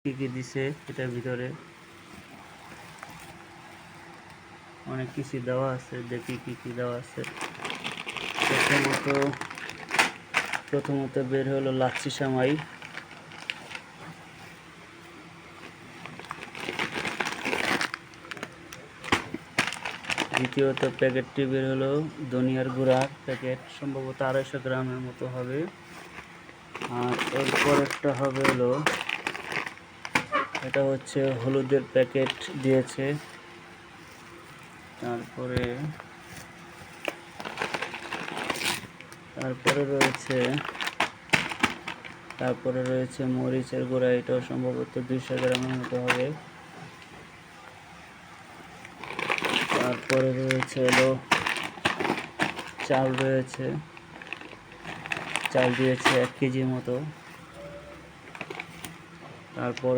কি কি দিছে এটার ভিতরে অনেক কিছু দেওয়া আছে। দেখি কি কি দেওয়া আছে। প্রথমত বের হলো লাচ্ছি সেমাই, দ্বিতীয়ত প্যাকেটটি বের হলো ধনিয়ার গুঁড়ার প্যাকেট, সম্ভবত 250 গ্রামের মতো হবে। আর এরপর একটা হবে হলো, এটা হচ্ছে হলুদের প্যাকেট দিয়েছে। তারপরে রয়েছে মরিচের গুঁড়া, এটাও সম্ভবত 200 গ্রামের মতো হবে। তারপরে রয়েছে হলো চাল দিয়েছে 1 কেজির মতো। তারপর